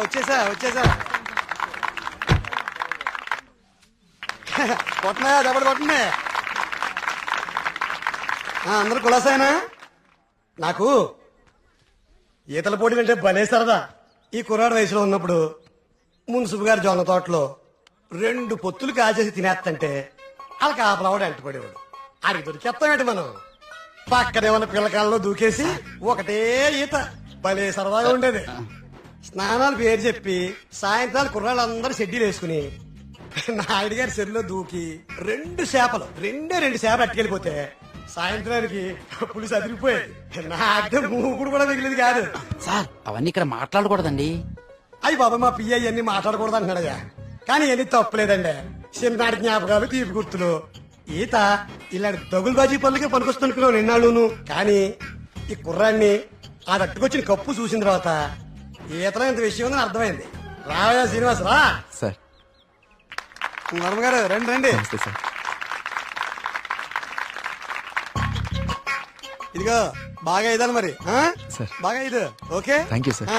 వచ్చేసా కొట్టనా దెబ్బడు కొట్టనే. అందరు కులాసాయనా? నాకు ఈతల పోటీలు అంటే భలే సరదా. ఈ కుర్రాడు వయసులో ఉన్నప్పుడు మున్సిపు గారి జొన్న తోటలో 2 పొత్తులు కాచేసి తినేస్తంటే వాళ్ళకి ఆపలవాడు ఎంటపడేవాడు. అడిగి దొరికేస్తామేంటి మనం? పక్కనే ఉన్న పిల్లకాలలో దూకేసి ఒకటే ఈత భలే సరదాగా ఉండేది. స్నానాలు పేరు చెప్పి సాయంత్రాలు కుర్రాళ్ళందరూ షెడ్యూల్ వేసుకుని నాయుడు గారి చెరువులో దూకి 2 చేపలు అట్టుకెళ్ళిపోతే సాయంత్రానికి పులిసి అదిరిపోయేది. నాకే మూకుడు కూడా మిగిలింది కాదు. సార్ అవన్నీ ఇక్కడ మాట్లాడకూడదండి. అయ్యి బాబా మా పియ్య అన్ని మాట్లాడకూడదు అంటున్నాడయ్యా. కానీ ఇవన్నీ తప్పులేదండి. చిన్ననాటి జ్ఞాపకాలు, తీపి గుర్తులు. ఈత ఇలాంటి దగులు బాజీ పనులకే పనికొస్తున్నాను నిన్నాళ్ళును. కానీ ఈ కుర్రాన్ని ఆ తట్టుకొచ్చిన కప్పు చూసిన తర్వాత ఈతలో ఇంత విషయం ఉందని అర్థమైంది. రావయ్యా శ్రీనివాస్ రా. సార్ వర్మ గారు రండి రండి. సార్ ఇదిగో బాగా ఇదాలి మరి. సార్. బాగా ఇది ఓకే. Thank you sir.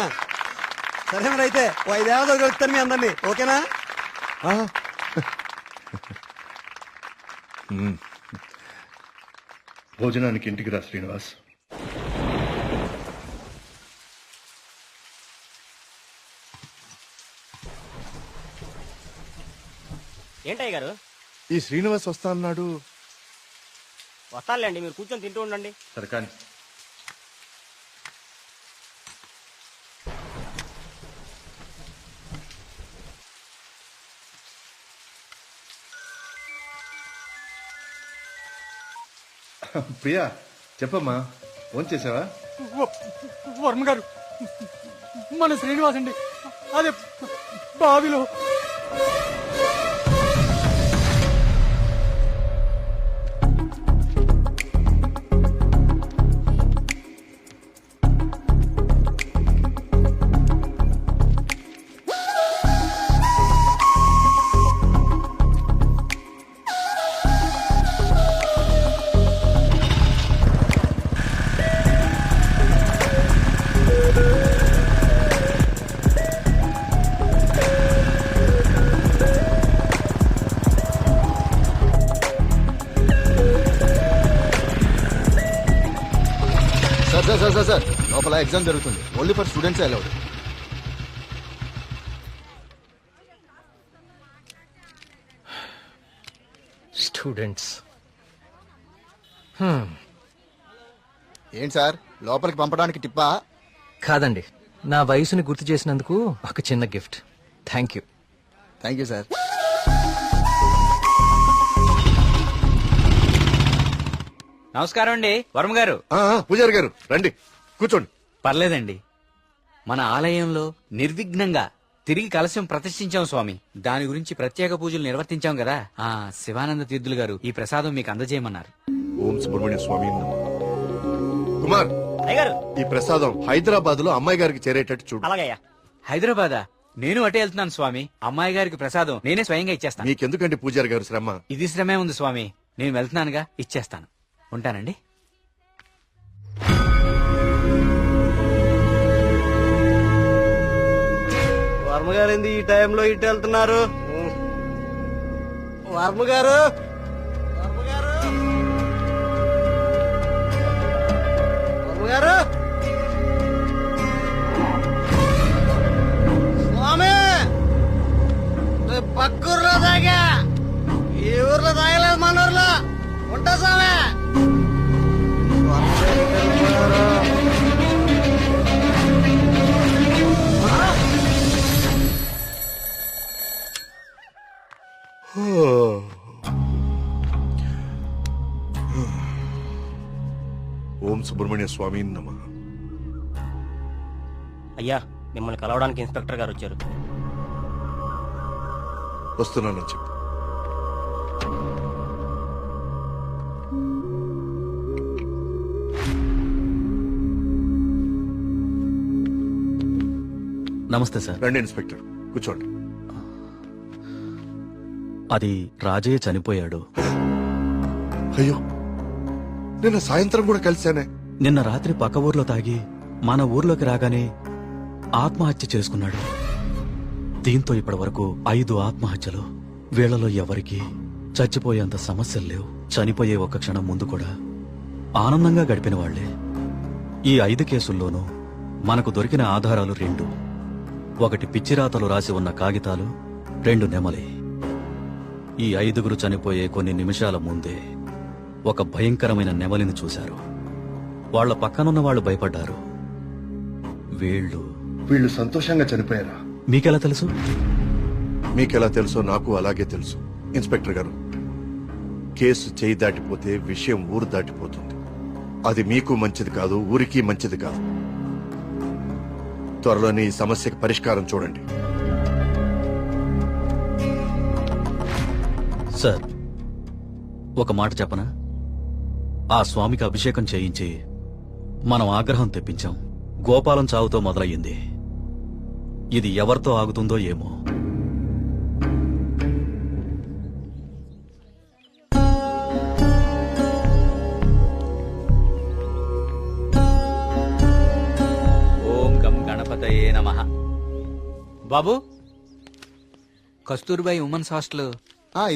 సరే మరి అయితే 5 ఏళ్ళ దొరుకుతాను మీ అందరినీ. ఓకేనా? భోజనానికి ఇంటికి రా శ్రీనివాస్. ఏంటయ్య గారు? ఈ శ్రీనివాస్ వస్తా అన్నాడు. వస్తానులేండి, మీరు కూర్చొని తింటూ ఉండండి. సరే కానీ ప్రియా చెప్పమ్మా, ఫోన్ చేసావా? వర్మ గారు మన శ్రీనివాస్ అండి, అదే బావిలో. సార్ లోపల ఎగ్జామ్ జరుగుతుంది. Only for students allowed. Students ఏంటి సార్ లోపలికి పంపడానికి టిప్పా? కాదండి, నా వయసుని గుర్తు చేసినందుకు ఒక చిన్న gift. Thank you. Thank you sir. నమస్కారం అండి వర్మ గారు. పూజారి గారు రండి, కూర్చోండి. పర్లేదండి, మన ఆలయంలో నిర్విఘ్నంగా తిరిగి కలశం ప్రతిష్ఠించాం స్వామి. దాని గురించి ప్రత్యేక పూజలు నిర్వర్తించాం కదా. శివానంద తీర్థులు గారు ఈ ప్రసాదం మీకు అందజేయమన్నారు. ఓం సుబ్రహ్మణ్య స్వామి నమః. కుమార్, అయ్యగారు ఈ ప్రసాదం హైదరాబాద్ లో అమ్మాయి గారికి చేరేటట్టు చూడు. అలాగయ్యా. హైదరాబాదా? నేను అటే వెళ్తున్నాను స్వామి. అమ్మాయి గారికి ప్రసాదం నేనే స్వయంగా ఇచ్చేస్తాను. మీకెందుకండి పూజారి గారు శ్రమ? ఇది శ్రమే ఉంది స్వామి. నేను వెళ్తున్నానుగా, ఇచ్చేస్తాను. ఉంటానండి. వర్మ గారు ఏంది ఈ టైంలో ఇటు వెళ్తున్నారు? వర్మ గారు వర్మ గారు వర్మ గారు స్వామి, పక్కూర్లో తాగా, ఈ ఊర్లో తాగలేదు, మన ఊర్లో ఉంటా స్వామి. ఓం సుబ్రహ్మణ్య స్వామి నమః. అయ్యా, మిమ్మల్ని కలవడానికి ఇన్స్పెక్టర్ గారు వచ్చారు. వస్తున్నానని చెప్పు. నమస్తే సార్. రండి ఇన్స్పెక్టర్, కూర్చోండి. అది రాజయ్య చనిపోయాడు. అయ్యో, నిన్న సాయంత్రం కూడా కలిశానే. నిన్న రాత్రి పక్క ఊర్లో తాగి మన ఊర్లోకి రాగానే ఆత్మహత్య చేసుకున్నాడు. దీంతో ఇప్పటి వరకు 5 ఆత్మహత్యలు. వీళ్లలో ఎవరికి చచ్చిపోయేంత సమస్యలు లేవు. చనిపోయే ఒక్క క్షణం ముందు కూడా ఆనందంగా గడిపిన వాళ్లే. ఈ 5 కేసుల్లోనూ మనకు దొరికిన ఆధారాలు 2. ఒకటి పిచ్చిరాతలు రాసి ఉన్న కాగితాలు, 2 నెమలి. ఈ 5గురు చనిపోయే కొన్ని నిమిషాల ముందే ఒక భయంకరమైన నెమలిని చూశారు. వాళ్ల పక్కనున్న వాళ్ళు భయపడ్డారు. వీళ్ళు సంతోషంగా చనిపోయారా? మీకెలా తెలుసు? మీకెలా తెలుసో నాకు అలాగే తెలుసు. ఇన్స్పెక్టర్ గారు, కేసు చేయి దాటిపోతే విషయం ఊరు దాటిపోతుంది. అది మీకు మంచిది కాదు, ఊరికి మంచిది కాదు. త్వరలోనే ఈ సమస్యకి పరిష్కారం చూడండి. సార్, ఒక మాట చెప్పనా? ఆ స్వామికి అభిషేకం చేయించి మనం ఆగ్రహం తెప్పించాం. గోపాలం చావుతో మొదలయ్యింది. ఇది ఎవరితో ఆగుతుందో ఏమో. ఓం గం గణపతయే నమః. బాబు, కస్తూర్బాయి ఉమెన్స్ హాస్టల్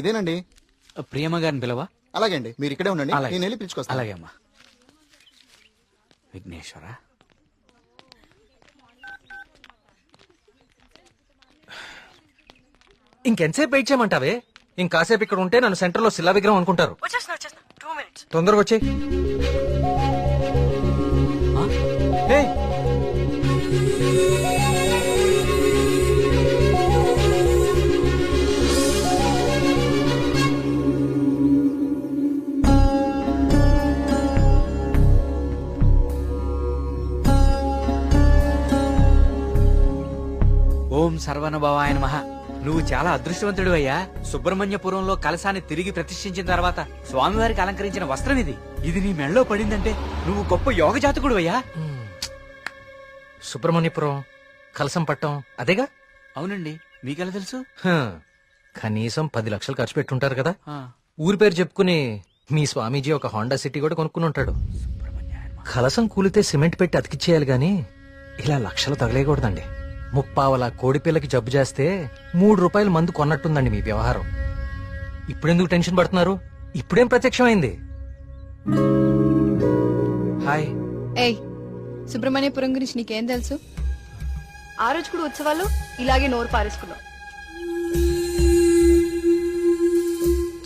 ఇదేనండి. ప్రియమ్మ గారిని పిలవా? అలాగే అండి, మీరు ఇక్కడే ఉండండి, అలాగే. నేను వెళ్ళి పిలుచుకొస్తాను. అలాగే అమ్మా. విఘ్నేశ్వర, ఇంకెంతసేపు వెయిట్ చేయమంటావే? ఇంకాసేపు ఇక్కడ ఉంటే నన్ను సెంటర్ లో శిలా విగ్రహం అనుకుంటారు. తొందరగా వచ్చే. ఓం సర్వనుభవాయ నమః. నువ్వు చాలా అదృష్టవంతుడు అయ్యా. సుబ్రహ్మణ్యపురంలో కలశాన్ని తిరిగి ప్రతిష్ఠించిన తర్వాత స్వామివారికి అలంకరించిన వస్త్రం ఇది. ఇది నీ మెళ్ళలో పడిందంటే నువ్వు గొప్ప యోగ జాతకుడు అయ్యా. సుబ్రహ్మణ్యపురం కలసం పట్టం అదేగా? అవునండి, మీకెలా తెలుసు? కనీసం 10 లక్షలు ఖర్చు పెట్టుంటారు కదా. ఆ, ఊరి పేరు చెప్పుకుని మీ స్వామీజీ ఒక హోండా సిటీ కూడా కొనుక్కుని ఉంటాడు. కలసం కూలితే సిమెంట్ పెట్టి అతికిచ్చేయాలి గాని ఇలా లక్షలు తగలేయకూడదండి. 30 కోడిపిల్లకి జబ్బు చేస్తే 3 రూపాయల మందు కొన్నట్టుందండి మీ వ్యవహారం. ఇప్పుడెందుకు టెన్షన్ పడుతున్నారు? ఇప్పుడేం ప్రత్యక్షమైంది? హాయ్. ఏయ్, సుబ్రహ్మణ్యపురం గురించి నీకేం తెలుసు? ఆ రోజు కూడా ఉత్సవాలు ఇలాగే నోరు పారేసుకున్నావు.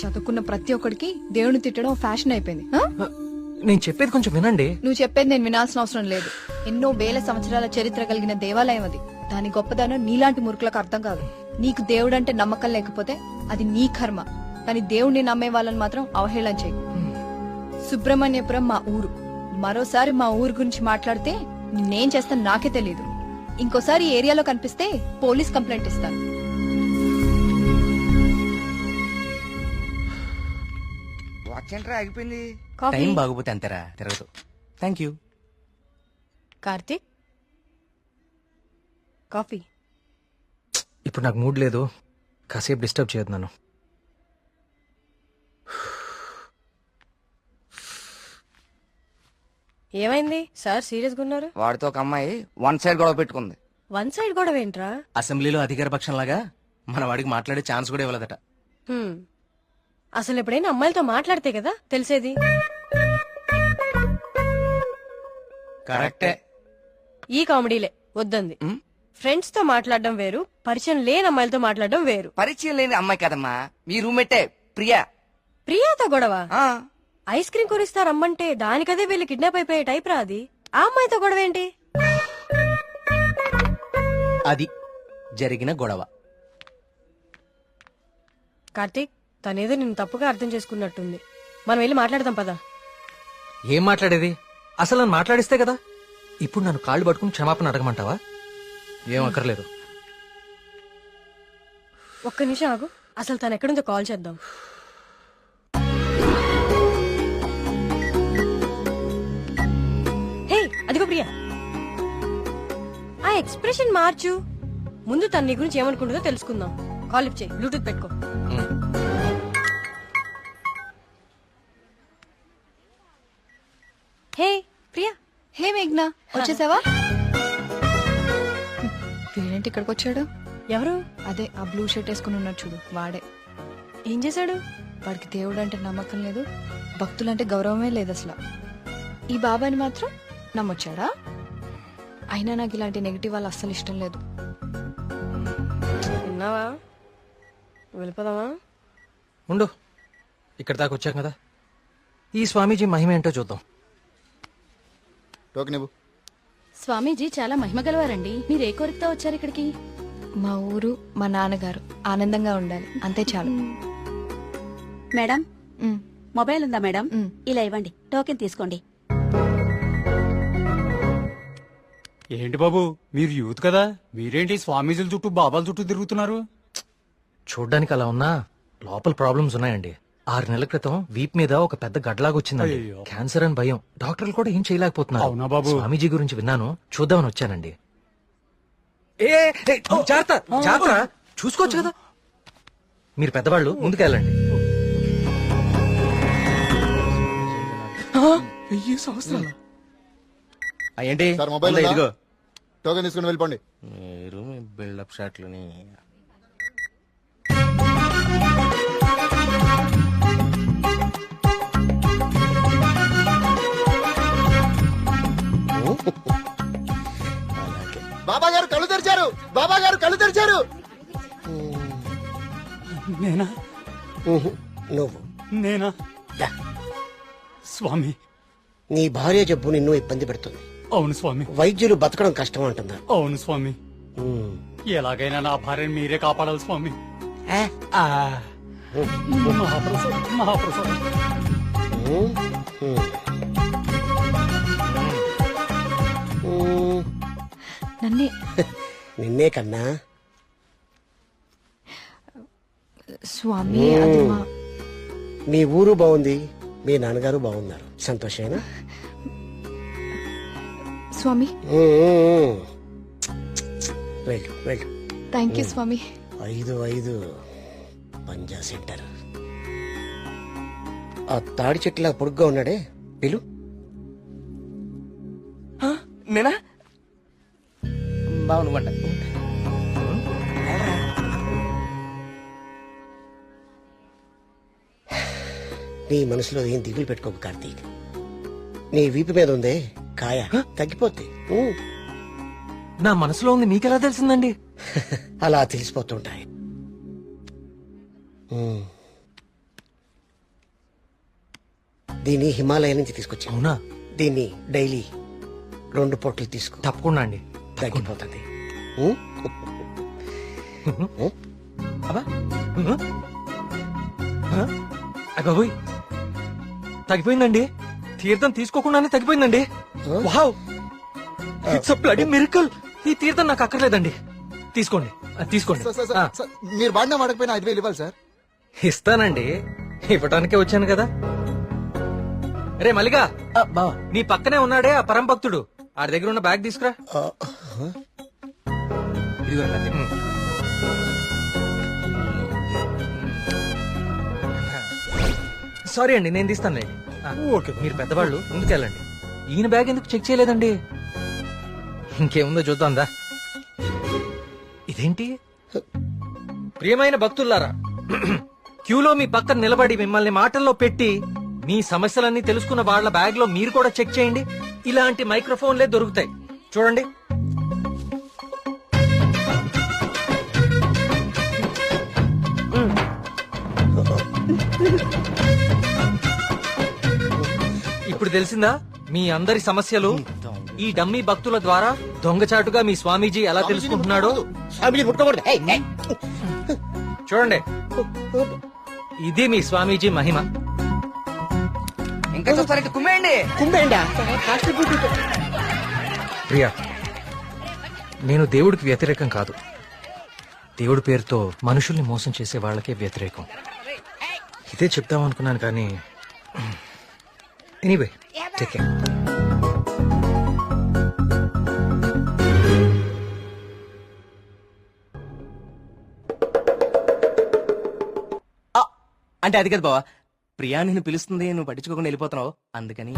చదువుకున్న ప్రతి ఒక్కడికి దేవుని తిట్టడం ఫ్యాషన్ అయిపోయింది. నేను చెప్పేది కొంచెం వినండి. నువ్వు చెప్పేది నేను వినాల్సిన అవసరం లేదు. ఎన్నో వేల సంవత్సరాల చరిత్ర కలిగిన దేవాలయం అది. దాని గొప్పదనం నీలాంటి మురుకులకు అర్థం కాదు. నీకు దేవుడంటే నమ్మకం లేకపోతే అది నీ కర్మ. కానీ దేవుణ్ణి నమ్మే వాళ్ళని మాత్రం అవహేళన చేయకు. సుబ్రహ్మణ్యపురం మా ఊరు. మరోసారి మా ఊరు గురించి మాట్లాడితే నిన్నేం చేస్తాను నాకే తెలీదు. ఇంకోసారి ఈ ఏరియాలో కనిపిస్తే పోలీస్ కంప్లైంట్ ఇస్తాను. ఆగిపోయింది. కాఫీ? టైం బాగోపోతే అంతేరా, తిరగదు. Thank you. కార్తీక్, కాఫీ. ఇప్పుడు నాకు మూడ్ లేదు, కాసేపు డిస్టర్బ్ చేయదు నన్ను. ఏమైంది సార్ సీరియస్ గా ఉన్నారు? వాడితో ఒక అమ్మాయి 1 సైడ్ గొడవ పెట్టుకుంది. 1 సైడ్ గొడవ ఏంట్రా? అసెంబ్లీలో అధికార పక్షం లాగా మన వాడికి మాట్లాడే ఛాన్స్ కూడా ఇవ్వలేదట. అసలు ఎప్పుడైనా అమ్మాయిలతో మాట్లాడితే కదా తెలిసేది. కరెక్టే. ఈ కామెడీలే వద్దంది. ఫ్రెండ్స్ తో మాట్లాడడం వేరు, పరిచయం లేని అమ్మాయిలతో మాట్లాడడం వేరు. పరిచయం లేని అమ్మాయి కదమ్మా, మీ రూమ్మేటే ప్రియా. ప్రియాతో గొడవ? ఐస్ క్రీమ్ కొరిస్తా రమ్మంటే దానికదే వీళ్ళు కిడ్నాప్ అయిపోయే టైప్ రా అది. ఆ అమ్మాయితో గొడవ ఏంటి? అది జరిగిన గొడవ. కార్తీక్, తనేదో నిన్ను తప్పుగా అర్థం చేసుకున్నట్టుంది. మనం వెళ్ళి మాట్లాడదాం పదా. ఏం మాట్లాడేది? అసలు నన్ను మాట్లాడిస్తే కదా. ఇప్పుడు నన్ను కాళ్ళు పట్టుకుని క్షమాపణ అడగమంటావా? ఏం అక్కర్లేదు. ఒక్క నిమిషం ఆగు, అసలు తను ఎక్కడుందో కాల్ చేద్దాం. హే, అదిగో ప్రియా. ఆ ఎక్స్ప్రెషన్ మార్చు. ముందు తన నీ గురించి ఏమనుకుంటుందో తెలుసుకుందాం. కాల్ లిఫ్ట్ చేయి, బ్లూటూత్ పెట్టుకో. హే ప్రియా. హే మేఘ్నా, వచ్చేసావా? వీడేంటి ఇక్కడికి వచ్చాడు? ఎవరు? అదే ఆ బ్లూ షర్ట్ వేసుకుని ఉన్నాడు చూడు, వాడే. ఏం చేశాడు? వాడికి దేవుడు అంటే నమ్మకం లేదు, భక్తులంటే గౌరవమే లేదు అసలు. ఈ బాబాని మాత్రం నమ్మొచ్చాడా? అయినా నాకు ఇలాంటి నెగిటివ్ వాళ్ళు అస్సలు ఇష్టం లేదు. విన్నావా? వెళ్ళిపోదామా? ఉండు, ఇక్కడ దాకా వచ్చాం కదా, ఈ స్వామీజీ మహిమ ఏంటో చూద్దాం. టోకెన్ ఇవ్వు. స్వామీజీ చాలా మహిమ గలవారండి. మీరు ఏ కోరికతో వచ్చారు ఇక్కడికి? మా ఊరు, మా నాన్నగారు ఆనందంగా ఉండాలి, అంతే చాలు. మేడం, ఉమ్, మొబైల్ ఉందా మేడం? ఉమ్. ఇలా ఇవ్వండి, టోకెన్ తీసుకోండి. ఏంటి బాబు, మీరు యూత్ కదా, మీరేంటి స్వామీజీల చుట్టూ బాబాల చుట్టూ తిరుగుతున్నారు? చూడ్డానికి అలా ఉన్నా లోపల ప్రాబ్లమ్స్ ఉన్నాయండి. 6 నెలల క్రితం వీప్ మీద ఒక పెద్ద గడ్లాగా వచ్చిందండి. అయ్యో. క్యాన్సర్ అని భయం, డాక్టర్లు కూడా ఏం చేయలేకపోతున్నారు. అవునా బాబు? స్వామీజీ గురించి విన్నాను, చూద్దామని వచ్చానండి. జాగ్రత్త జాగ్రత్త, చూసుకోవచ్చు కదా. మీరు పెద్దవాళ్ళు, ముందుకెళ్ళండి. ఏంటి సార్ మొబైల్ ఉందా? ఉందా? ఇదిగో. టోకెన్ తీసుకుని వెళ్ళిపోండి. మీరు మీ బిల్డప్ షాట్లని. బాబా గారు కళ్ళు తెరిచారు. బాబా గారు కళ్ళు తెరిచారు. నేనా? నువ్వు నేనా? స్వామి. నీ భార్య జబ్బు నిన్ను ఇబ్బంది పెడుతుంది. అవును స్వామి. వైద్యులు బతకడం కష్టం అంటున్నారు. అవును స్వామి. ఎలాగైనా నా భార్యను మీరే కాపాడాలి స్వామి. ఆ. మహాప్రసాదం, మహాప్రసాదం. నన్నే నిన్నే కన్నా స్వామి, అది మా మీ ఊరు బాగుంది, మీ నాన్నగారు బాగున్నారు, సంతోషేనా? స్వామి. వెళ్ళు వెళ్ళు. థ్యాంక్ యూ స్వామి. 5 పంజా సెంటర్. ఆ తాడి చెట్టులా పొడుగ్గా ఉన్నాడే, పిలు. నేనా? బాగున్నమాట. నీ మనసులో ఏం దిగులు పెట్టుకోకు కార్తీక్. నీ వీపు మీద ఉందే కాయ, తగ్గిపోద్ది. నా మనసులో ఉంది మీకెలా తెలిసిందండి? అలా తెలిసిపోతుంటాయి. దీన్ని హిమాలయ నుంచి తీసుకొచ్చా. అవునా? దీన్ని డైలీ 2 పూటలు తీసుకో, తప్పకుండా అండి. తగ్గిపోతుంది. అగోయ్, తగ్గిపోయిందండి. తీర్థం తీసుకోకుండానే తగ్గిపోయిందండి. Wow, it's a bloody miracle. ఈ తీర్థం నాకు అక్కర్లేదండి, తీసుకోండి తీసుకోండి. సార్, సార్, సార్, సార్, మీరు వాడినా వాడకపోయినా 5,000 ఇవ్వాలి సార్. ఇస్తానండి, ఇవ్వటానికే వచ్చాను కదా. రే మల్లిగా, నీ పక్కనే ఉన్నాడే ఆ పరం భక్తుడు, ఆడి దగ్గర ఉన్న బ్యాగ్ తీసుకురా. ఇదిగో రండి. సారీ అండి, నేను తీస్తానులేండి. ఓకే. మీరు పెద్దవాళ్ళు, ముందుకెళ్ళండి. ఈయన బ్యాగ్ ఎందుకు చెక్ చేయలేదండి? ఇంకేముందో చూద్దాందా. ఇదేంటి? ప్రియమైన భక్తులారా, క్యూలో మీ పక్కన నిలబడి మిమ్మల్ని మాటల్లో పెట్టి మీ సమస్యలన్నీ తెలుసుకున్న వాళ్ళ బ్యాగ్ లో మీరు కూడా చెక్ చేయండి. ఇలాంటి మైక్రోఫోన్లే దొరుకుతాయి, చూడండి. ఇప్పుడు తెలిసిందా మీ అందరి సమస్యలు? ఈ డమ్మీ భక్తుల ద్వారా దొంగచాటుగా మీ స్వామీజీ ఎలా తెలుసుకుంటున్నాడో చూడండి. ఇది మీ స్వామీజీ మహిమ. ఇంకా చూస్తారంటే కుమ్మేయండి. ప్రియా, నేను దేవుడికి వ్యతిరేకం కాదు. దేవుడి పేరుతో మనుషుల్ని మోసం చేసే వాళ్ళకే వ్యతిరేకం. ఇదే చెప్దాం అనుకున్నాను కానీ ఎనీవే, టేక్ కేర్. అంటే అది కదా బావా, ప్రియా నిన్ను పిలుస్తుంది, నువ్వు పట్టించుకోకుండా వెళ్ళిపోతున్నావు, అందుకని.